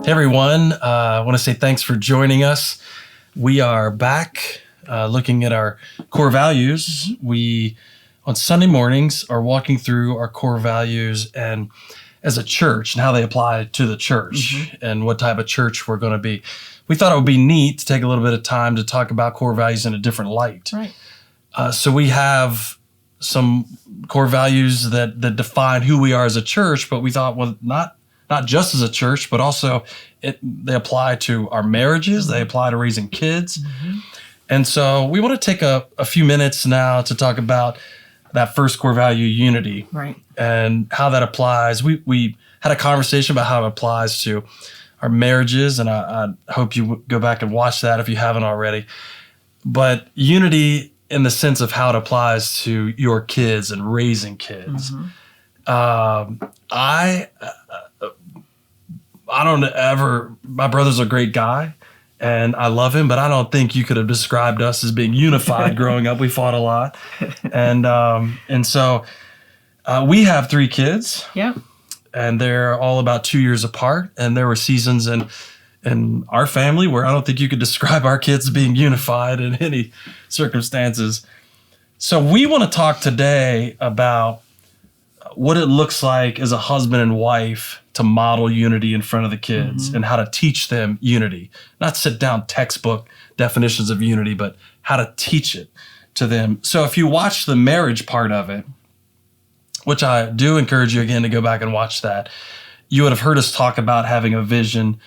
Hey everyone, I want to say thanks for joining us. We are back looking at our core values. We, on Sunday mornings, are walking through our core values and as a church and how they apply to the church and what type of church we're going to be. We thought it would be neat to take a little bit of time to talk about core values in a different light. Right. So we have some core values that define who we are as a church, but we thought, well, not just as a church, but also they apply to our marriages, they apply to raising kids. And so we want to take a few minutes now to talk about that first core value, unity, Right. and how that applies. We had a conversation about how it applies to our marriages, and I hope you go back and watch that if you haven't already. But unity in the sense of how it applies to your kids and raising kids. I don't ever, my brother's a great guy and I love him, but I don't think you could have described us as being unified growing up. We fought a lot. And so we have 3 kids. Yeah. And they're all about 2 years apart. And there were seasons in our family where I don't think you could describe our kids being unified in any circumstances. So we want to talk today about what it looks like as a husband and wife to model unity in front of the kids and how to teach them unity. Not sit down textbook definitions of unity, but how to teach it to them. So if you watch the marriage part of it, which I do encourage you again to go back and watch that, you would have heard us talk about having a vision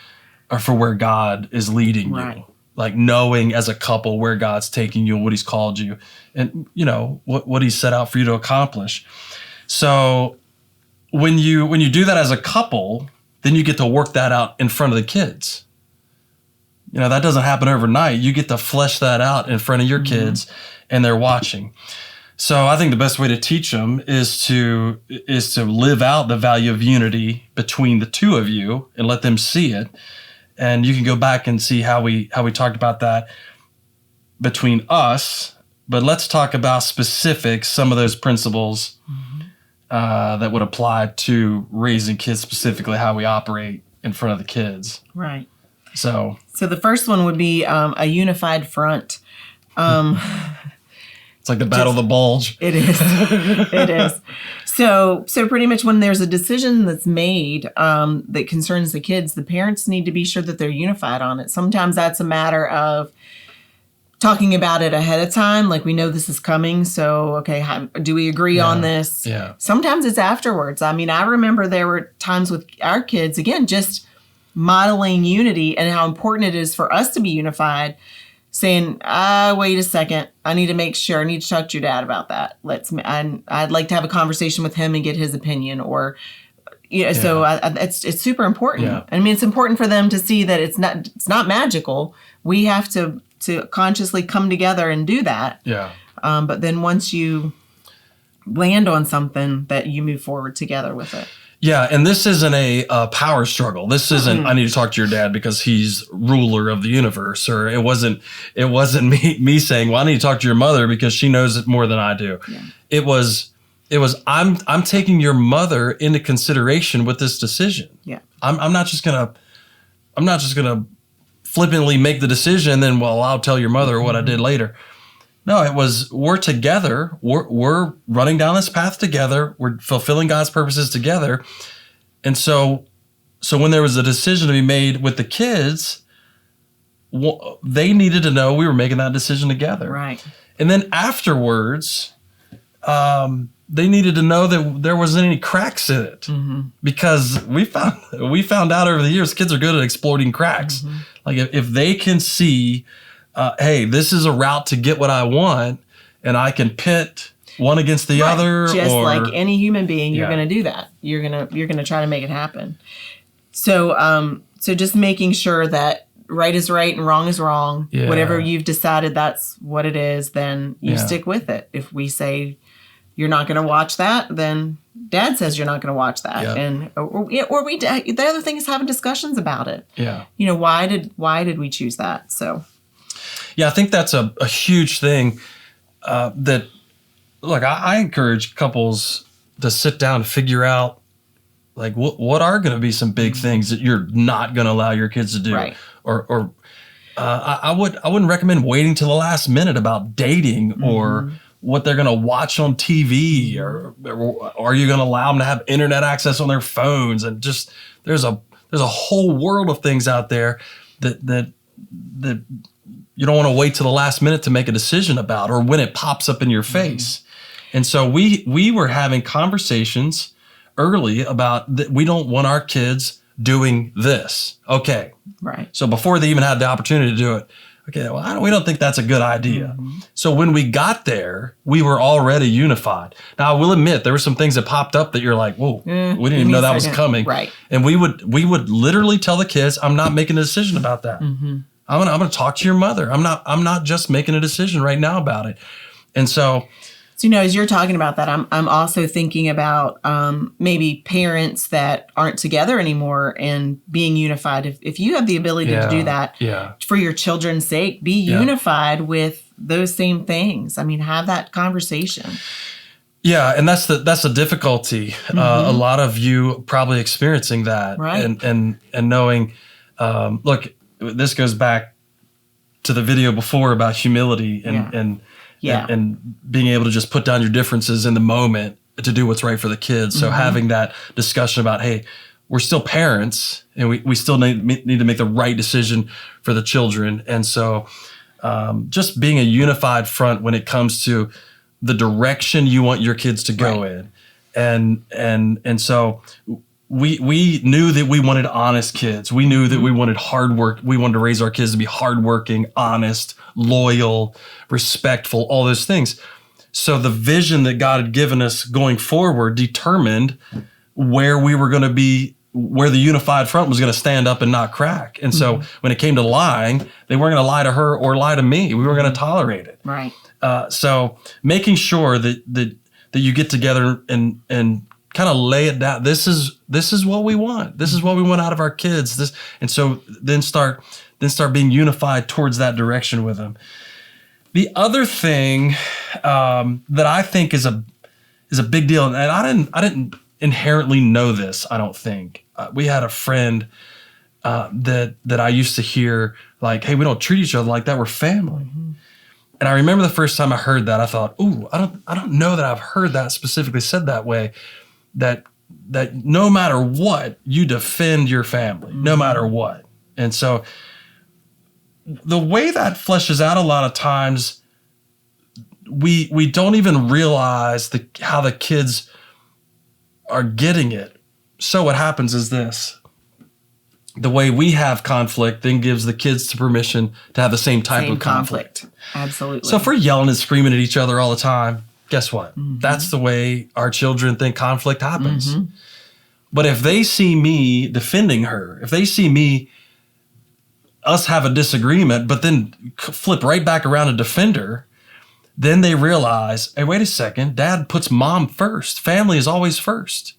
for where God is leading you. Like knowing as a couple where God's taking you and what he's called you and, you know, what he's set out for you to accomplish. So when you do that as a couple, then you get to work that out in front of the kids. You know, that doesn't happen overnight. You get to flesh that out in front of your kids and they're watching. So I think the best way to teach them is to live out the value of unity between the two of you and let them see it. And you can go back and see how we talked about that between us. But let's talk about specifics, some of those principles that would apply to raising kids, specifically how we operate in front of the kids. Right. So the first one would be a unified front. It's like the Battle of the Bulge. It is. It is. So pretty much when there's a decision that's made that concerns the kids, the parents need to be sure that they're unified on it. Sometimes that's a matter of talking about it ahead of time. Like, we know this is coming. So, okay, do we agree on this? Yeah. Sometimes it's afterwards. I mean, I remember there were times with our kids, again, just modeling unity and how important it is for us to be unified, saying, wait a second, I need to make sure, I need to talk to your dad about that. I'd like to have a conversation with him and get his opinion, or, so it's super important. Yeah. I mean, it's important for them to see that it's not magical. We have to consciously come together and do that. Yeah. But then once you land on something, that you move forward together with it. Yeah, and this isn't a power struggle. This isn't, I need to talk to your dad because he's ruler of the universe, or it wasn't me saying, well, I need to talk to your mother because she knows it more than I do. Yeah. It was I'm taking your mother into consideration with this decision. Yeah. I'm not just gonna flippantly make the decision and then, well, I'll tell your mother what I did later. No, it was, we're together. We're running down this path together. We're fulfilling God's purposes together. And so when there was a decision to be made with the kids, they needed to know we were making that decision together. Right. And then afterwards, they needed to know that there wasn't any cracks in it, because we found out over the years, kids are good at exploiting cracks. Like if they can see, hey, this is a route to get what I want, and I can pit one against the other. Just like any human being, you're going to do that. You're going to try to make it happen. So just making sure that right is right and wrong is wrong. Yeah. Whatever you've decided, that's what it is. Then you stick with it. If we say you're not going to watch that, then Dad says you're not going to watch that. Yep. And the other thing is having discussions about it. Yeah. Why did we choose that? So. Yeah, I think that's a huge thing that, look, I encourage couples to sit down and figure out Like what are going to be some big things that you're not going to allow your kids to do? Right. Or I wouldn't recommend waiting till the last minute about dating or what they're going to watch on TV, or are you going to allow them to have internet access on their phones? And just there's a whole world of things out there that you don't want to wait till the last minute to make a decision about, or when it pops up in your face. And so we were having conversations early about that. We don't want our kids doing this. Okay. Right. So before they even had the opportunity to do it, okay, well, we don't think that's a good idea. So when we got there, we were already unified. Now, I will admit there were some things that popped up that you're like, whoa, we didn't even know that was coming. Right. And we would literally tell the kids, I'm not making a decision about that. I'm gonna talk to your mother. I'm not just making a decision right now about it. And so as you're talking about that, I'm also thinking about maybe parents that aren't together anymore and being unified. If you have the ability to do that for your children's sake, be unified with those same things. I mean, have that conversation. Yeah, and that's the difficulty. A lot of you probably experiencing that, right? And knowing. Look, this goes back to the video before about humility and being able to just put down your differences in the moment to do what's right for the kids. So having that discussion about, hey, we're still parents and we still need to make the right decision for the children. And so just being a unified front when it comes to the direction you want your kids to go in. And so we knew that we wanted honest kids. We knew that we wanted hard work. We wanted to raise our kids to be hardworking, honest, loyal, respectful, all those things. So the vision that God had given us going forward determined where we were going to be, where the unified front was going to stand up and not crack. And so when it came to lying, they weren't going to lie to her or lie to me. We were going to tolerate it. Right. So making sure that you get together and kind of lay it down. This is what we want. This is what we want out of our kids. And so then start being unified towards that direction with them. The other thing that I think is a big deal, and I didn't inherently know this. I don't think we had a friend that I used to hear like, "Hey, we don't treat each other like that. We're family." And I remember the first time I heard that, I thought, "Ooh, I don't know that I've heard that specifically said that way." That no matter what, you defend your family, no matter what. And so the way that fleshes out a lot of times, we don't even realize how the kids are getting it. So what happens is this. The way we have conflict then gives the kids the permission to have the same type of conflict. Absolutely. So if we're yelling and screaming at each other all the time, guess what? That's the way our children think conflict happens. But if they see me defending her, if they see us have a disagreement, but then flip right back around and defend her, then they realize, hey, wait a second, Dad puts mom first. Family is always first.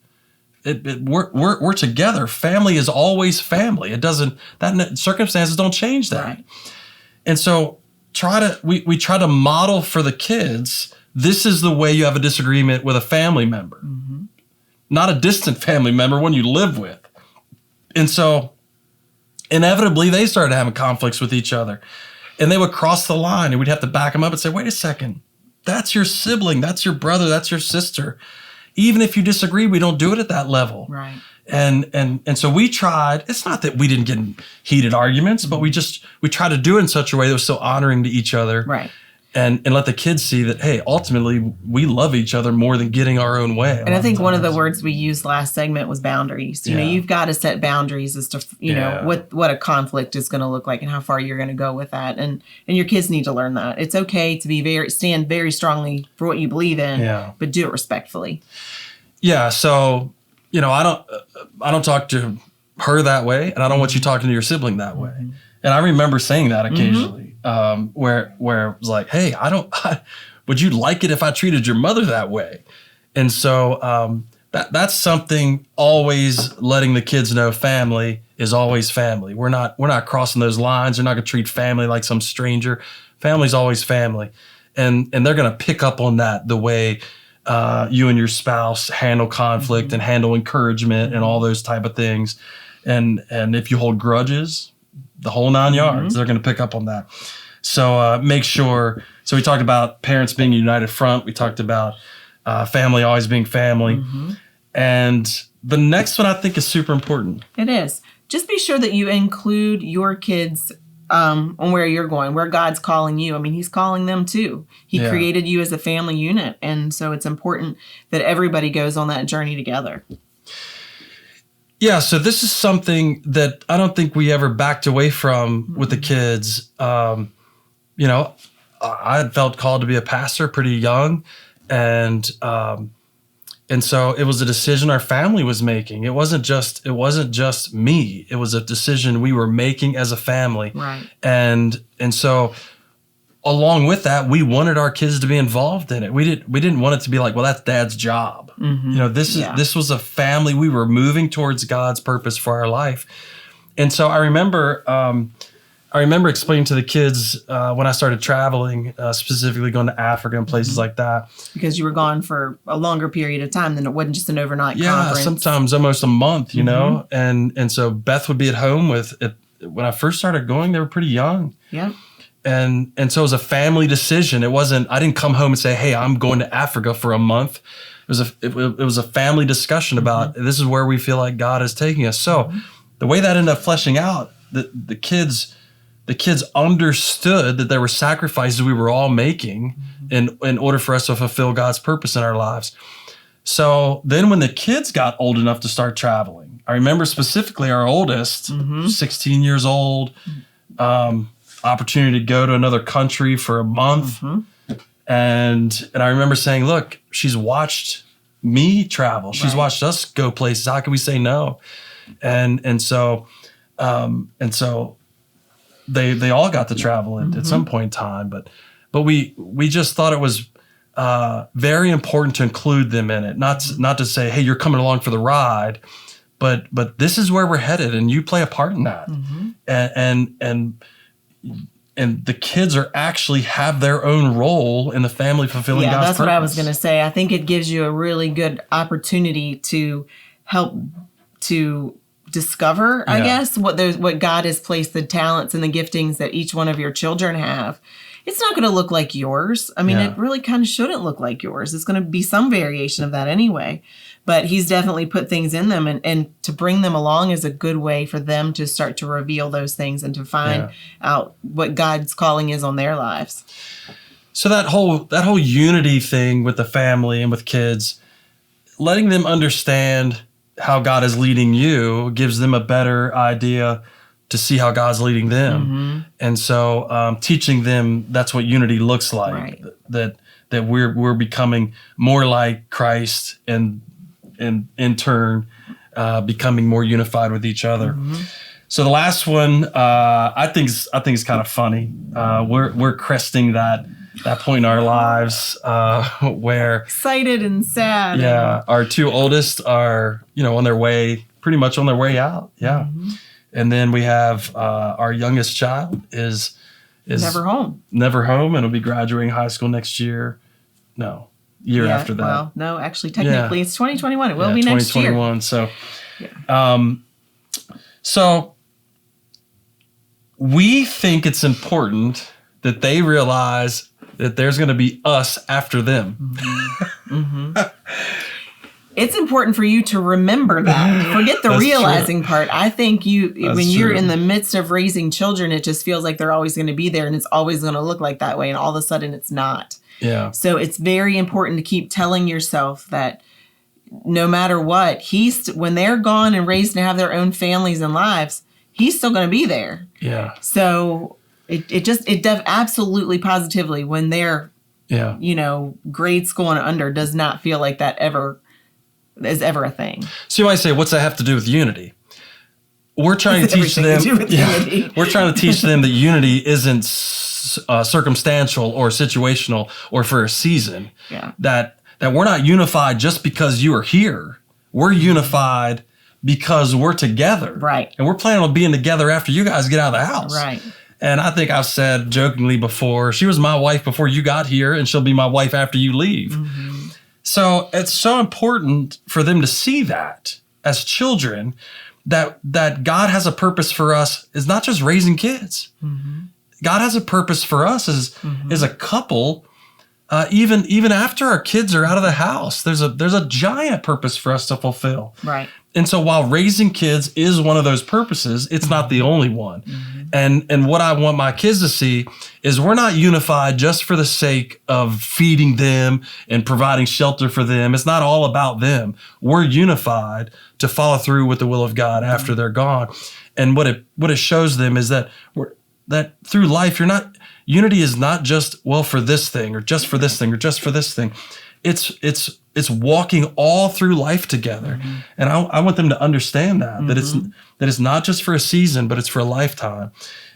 We're together. Family is always family. It doesn't, circumstances don't change that. Right. And so we try to model for the kids, this is the way you have a disagreement with a family member, not a distant family member, one you live with. And so inevitably they started having conflicts with each other, and they would cross the line, and we'd have to back them up and say, wait a second, that's your sibling, that's your brother, that's your sister. Even if you disagree, we don't do it at that level. Right. And so we tried, it's not that we didn't get in heated arguments, but we tried to do it in such a way that was still honoring to each other. Right. And let the kids see that, hey, ultimately we love each other more than getting our own way. And I think one of the words we used last segment was boundaries. You know, you've got to set boundaries as to, you know, what a conflict is going to look like and how far you're going to go with that. And your kids need to learn that. It's okay to stand very strongly for what you believe in, but do it respectfully. Yeah. So, you know, I don't talk to her that way, and I don't want you talking to your sibling that way. And I remember saying that occasionally. Where it was like, hey, would you like it if I treated your mother that way? And so that's something, always letting the kids know family is always family. We're not crossing those lines. You're not going to treat family like some stranger. Family's always family. And they're going to pick up on that the way you and your spouse handle conflict and handle encouragement and all those type of things. And if you hold grudges, the whole 9 yards, they're going to pick up on that. So make sure. So we talked about parents being a united front. We talked about family always being family. And the next one I think is super important. It is. Just be sure that you include your kids on where you're going, where God's calling you. I mean, he's calling them too. He created you as a family unit. And so it's important that everybody goes on that journey together. Yeah, so this is something that I don't think we ever backed away from with the kids. You know, I had felt called to be a pastor pretty young, and so it was a decision our family was making. It wasn't just me. It was a decision we were making as a family. Right. And so along with that, we wanted our kids to be involved in it. We didn't want it to be like, well, that's Dad's job. You know, this was a family. We were moving towards God's purpose for our life. And so I remember explaining to the kids when I started traveling, specifically going to Africa and places like that. Because you were gone for a longer period of time than it wasn't just an overnight conference. Yeah, sometimes almost a month, you know. And so Beth would be at home with it. When I first started going, they were pretty young. Yeah. And so it was a family decision. It wasn't, I didn't come home and say, hey, I'm going to Africa for a month. It was a family discussion about this is where we feel like God is taking us. So the way that ended up fleshing out, the kids understood that there were sacrifices we were all making in order for us to fulfill God's purpose in our lives. So then when the kids got old enough to start traveling, I remember specifically our oldest, 16 years old, opportunity to go to another country for a month. And I remember saying, look, she's watched me travel. She's watched us go places. How can we say no? And so they all got to travel at some point in time, but we just thought it was very important to include them in it. Not to say, hey, you're coming along for the ride, but this is where we're headed, and you play a part in that. And the kids are actually have their own role in the family fulfilling God's purpose. Yeah, that's what I was going to say. I think it gives you a really good opportunity to help to discover, I guess, what God has placed, the talents and the giftings that each one of your children have. It's not going to look like yours. I mean, it really kind of shouldn't look like yours. It's going to be some variation of that anyway. But he's definitely put things in them, and to bring them along is a good way for them to start to reveal those things and to find out what God's calling is on their lives. So that whole unity thing with the family and with kids, letting them understand how God is leading you gives them a better idea to see how God's leading them. And so teaching them that's what unity looks like, that we're becoming more like Christ and in turn becoming more unified with each other. So the last one I think is kind of funny. We're cresting that point in our lives where excited and sad. Yeah, our two oldest are on their way, pretty much on their way out. Yeah. And then we have our youngest child is never home, and will be graduating high school next year. No, year after that. Well, no, actually, technically, it's 2021. It will be next year. 2021. So, so we think it's important that they realize that there's going to be us after them. It's important for you to remember that. Forget the realizing part. I think you're in the midst of raising children, it just feels like they're always going to be there and it's always going to look like that way. And all of a sudden it's not. Yeah. So it's very important to keep telling yourself that no matter what, when they're gone and raised and have their own families and lives, he's still going to be there. Yeah. So it absolutely positively when they're, grade school and under does not feel like that is ever a thing. So you might say, what's that have to do with unity? We're trying to teach them. We're trying to teach them that unity isn't circumstantial or situational or for a season. Yeah. That we're not unified just because you are here. We're unified because we're together. Right. And we're planning on being together after you guys get out of the house. Right. And I think I've said jokingly before, she was my wife before you got here, and she'll be my wife after you leave. So it's so important for them to see that as children, that God has a purpose for us is not just raising kids. God has a purpose for us as a couple. Even after our kids are out of the house, there's a giant purpose for us to fulfill. Right. And so while raising kids is one of those purposes, it's not the only one. And what I want my kids to see is we're not unified just for the sake of feeding them and providing shelter for them. It's not all about them. We're unified to follow through with the will of God after they're gone. And what it shows them is that that through life, unity is not just, well, for this thing or just for this thing or just for this thing. It's walking all through life together. And I want them to understand that it's not just for a season, but it's for a lifetime.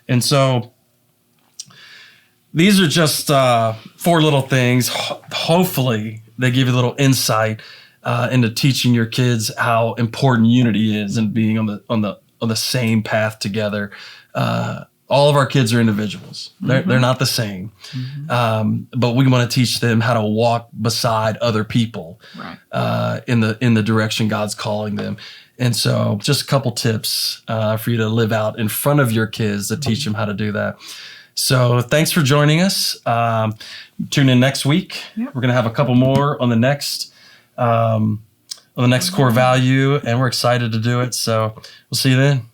And so these are just 4 little things. Hopefully they give you a little insight into teaching your kids how important unity is and being on the same path together. All of our kids are individuals. They're not the same. But we want to teach them how to walk beside other people in the direction God's calling them. And so just a couple tips for you to live out in front of your kids to teach them how to do that. So thanks for joining us. Tune in next week. We're going to have a couple more on the next core value, and we're excited to do it. So we'll see you then.